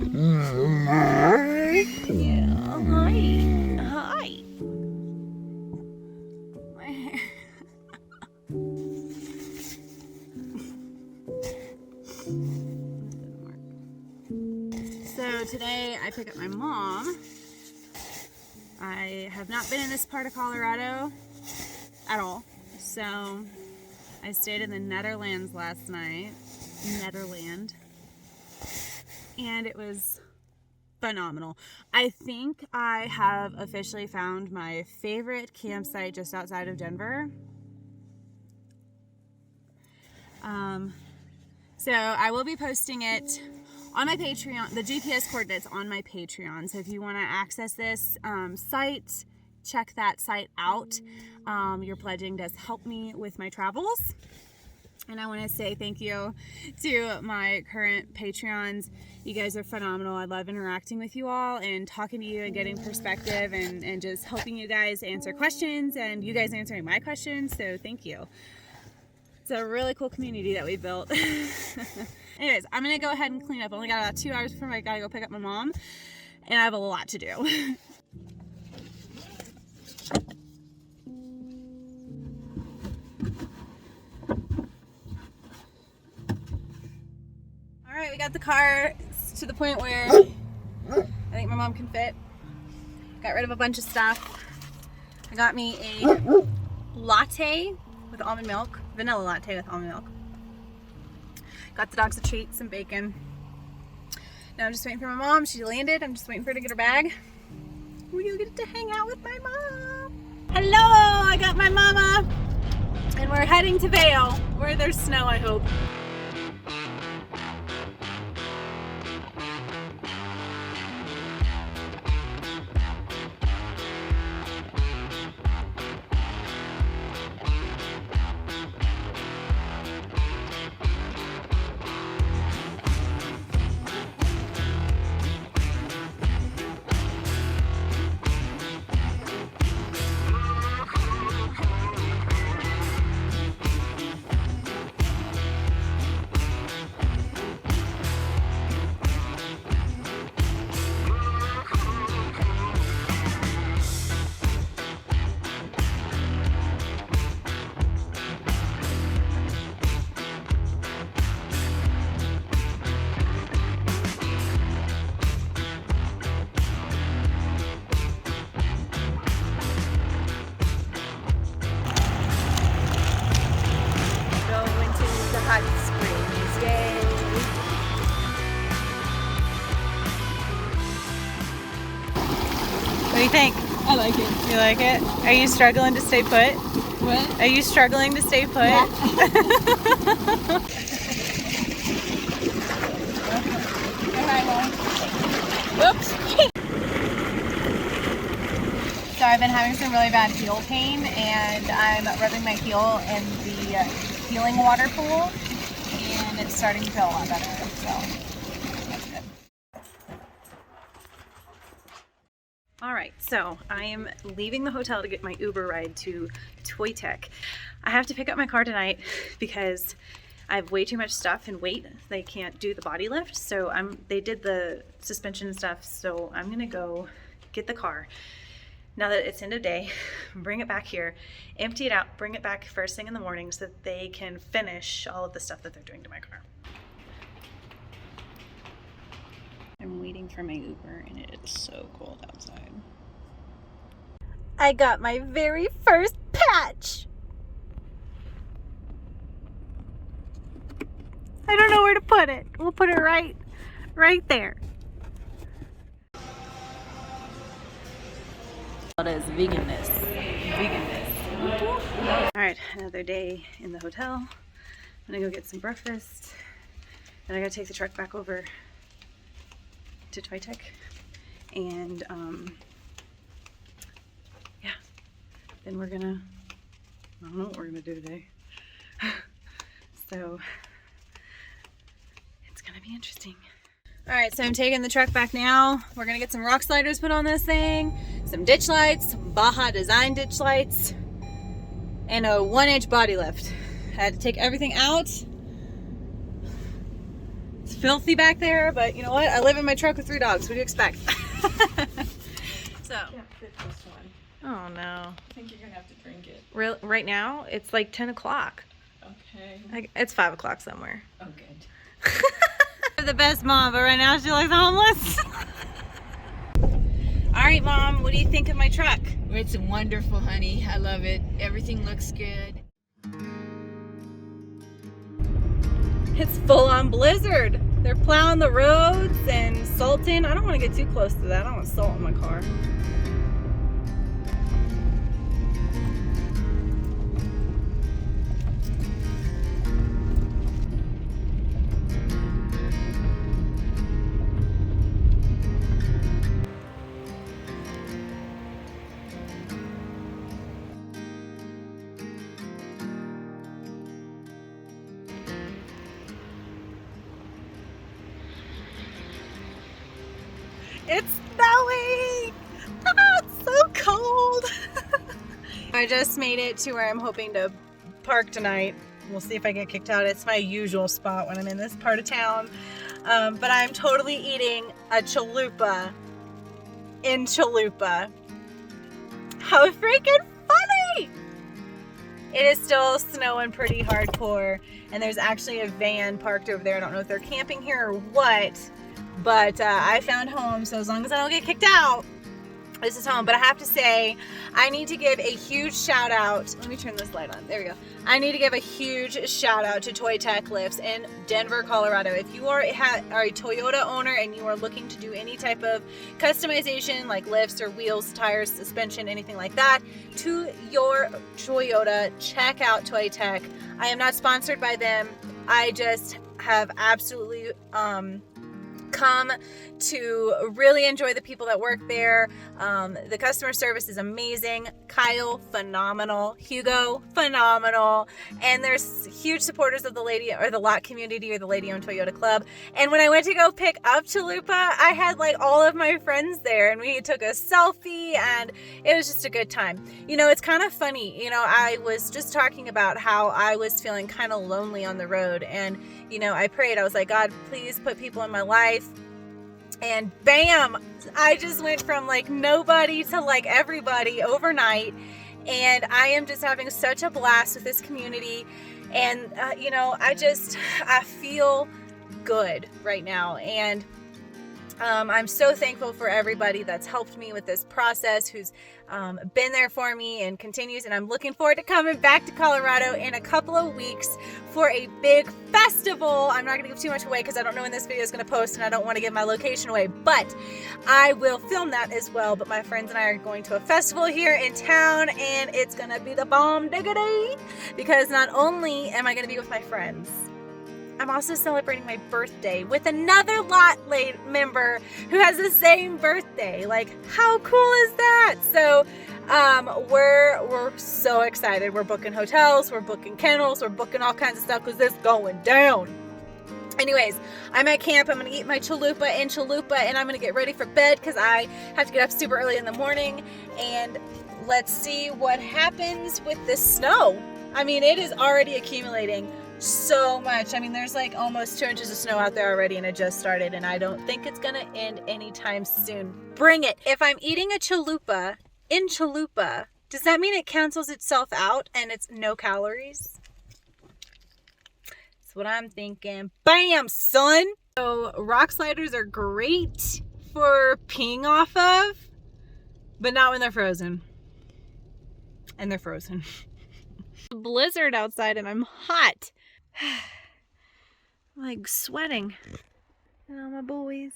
Yeah, hi. Hi. My hair. So today I pick up my mom. I have not been in this part of Colorado at all. So I stayed in the Netherlands last night. Netherland. And it was phenomenal. I think I have officially found my favorite campsite just outside of Denver. So I will be posting it on my Patreon, the GPS coordinates on my Patreon. So if you want to access this site, check that site out. Your pledging does help me with my travels. And I want to say thank you to my current Patreons. You guys are phenomenal. I love interacting with you all and talking to you and getting perspective and just helping you guys answer questions and you guys answering my questions. So thank you. It's a really cool community that we built. Anyways, I'm going to go ahead and clean up. I only got about 2 hours before I got to go pick up my mom. And I have a lot to do. Alright, we got the car to the point where I think my mom can fit. Got rid of a bunch of stuff. I got me a latte with almond milk, vanilla latte with almond milk. Got the dogs a treat, some bacon. Now I'm just waiting for my mom. She landed. I'm just waiting for her to get her bag. We'll get to hang out with my mom. Hello, I got my mama. And we're heading to Vail, where there's snow, I hope. What do you think? I like it. You like it? Are you struggling to stay put? What? Are you struggling to stay put? Yeah. Whoops. So I've been having some really bad heel pain and I'm rubbing my heel in the healing water pool and it's starting to feel a lot better. So that's good. All right, so I am leaving the hotel to get my Uber ride to Toy Tech. I have to pick up my car tonight because I have way too much stuff and weight. They can't do the body lift, so they did the suspension and stuff, so I'm gonna go get the car. Now that it's end of day, bring it back here, empty it out, bring it back first thing in the morning so that they can finish all of the stuff that they're doing to my car. I'm waiting for my Uber and it is so cold outside. I got my very first patch. I don't know where to put it. We'll put it right there. What is veganness? All right, another day in the hotel. I'm gonna go get some breakfast. Then I gotta take the truck back over to Toy Tech. And yeah, then we're gonna, I don't know what we're gonna do today. So it's gonna be interesting. All right, so I'm taking the truck back now. We're gonna get some rock sliders put on this thing, some ditch lights, some Baja Design ditch lights, and a 1-inch body lift. I had to take everything out. It's filthy back there, but you know what? I live in my truck with 3 dogs. What do you expect? So. I can't fit this one. Oh no. I think you're gonna have to drink it. Right now, it's like 10 o'clock. Okay. It's 5 o'clock somewhere. Oh, good. You're the best mom, but right now she looks homeless. All right, Mom, what do you think of my truck? It's wonderful, honey. I love it. Everything looks good. It's full on blizzard. They're plowing the roads and salting. I don't want to get too close to that. I don't want salt in my car. It's snowing! Ah, it's so cold! I just made it to where I'm hoping to park tonight. We'll see if I get kicked out. It's my usual spot when I'm in this part of town. But I'm totally eating a chalupa in Chalupa. How freaking funny! It is still snowing pretty hardcore, and there's actually a van parked over there. I don't know if they're camping here or what. But I found home, so as long as I don't get kicked out, this is home. But I have to say, I need to give a huge shout out. Let me turn this light on. There we go. I need to give a huge shout out to Toy Tech Lifts in Denver, Colorado. If you are a Toyota owner and you are looking to do any type of customization like lifts or wheels, tires, suspension, anything like that, to your Toyota, check out Toy Tech. I am not sponsored by them. I just have absolutely come to really enjoy the people that work there. The customer service is amazing. Kyle, phenomenal. Hugo, phenomenal. And there's huge supporters of the Lady or the Lot community or the Lady Owned Toyota Club. And when I went to go pick up Chalupa, I had like all of my friends there, and we took a selfie, and it was just a good time. You know, it's kind of funny. You know, I was just talking about how I was feeling kind of lonely on the road, and you know, I prayed. I was like, God, please put people in my life. And bam, I just went from like nobody to like everybody overnight. And I am just having such a blast with this community. And, you know, I feel good right now. And I'm so thankful for everybody that's helped me with this process, who's been there for me and continues. And I'm looking forward to coming back to Colorado in a couple of weeks for a big festival. I'm not going to give too much away because I don't know when this video is going to post, and I don't want to give my location away, but I will film that as well. But my friends and I are going to a festival here in town, and it's going to be the bomb diggity, because not only am I going to be with my friends, I'm also celebrating my birthday with another Lot member who has the same birthday. Like, how cool is that? So we're so excited. We're booking hotels, we're booking kennels, we're booking all kinds of stuff because this is going down. Anyways, I'm at camp. I'm going to eat my chalupa in Chalupa, and I'm going to get ready for bed because I have to get up super early in the morning. And let's see what happens with this snow. I mean, it is already accumulating so much. I mean, there's like almost 2 inches of snow out there already, and it just started, and I don't think it's gonna end anytime soon. Bring it. If I'm eating a chalupa in Chalupa, does that mean it cancels itself out and it's no calories? That's what I'm thinking. Bam, son. So rock sliders are great for peeing off of, but not when they're frozen. And they're frozen. Blizzard outside, and I'm hot. I'm like sweating. Oh, my boys.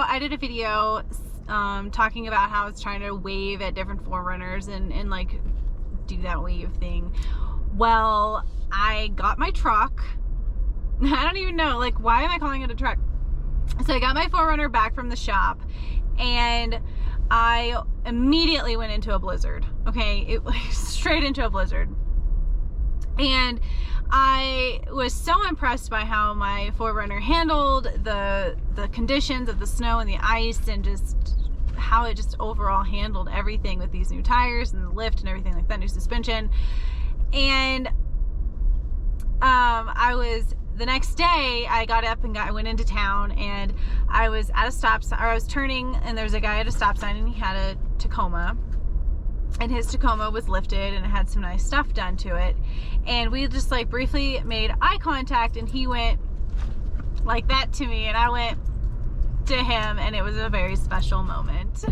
I did a video talking about how I was trying to wave at different 4Runners and like do that wave thing. Well, I got my truck. I don't even know, like, why am I calling it a truck? So I got my 4Runner back from the shop, and I immediately went into a blizzard. Okay, it was straight into a blizzard. And I was so impressed by how my 4Runner handled the conditions of the snow and the ice, and just how it just overall handled everything with these new tires and the lift and everything like that, new suspension. And the next day I got up and I went into town, and I was at a stop sign, or I was turning, and there was a guy at a stop sign, and he had a Tacoma, and his Tacoma was lifted and it had some nice stuff done to it. And we just like briefly made eye contact, and he went like that to me, and I went to him, and it was a very special moment.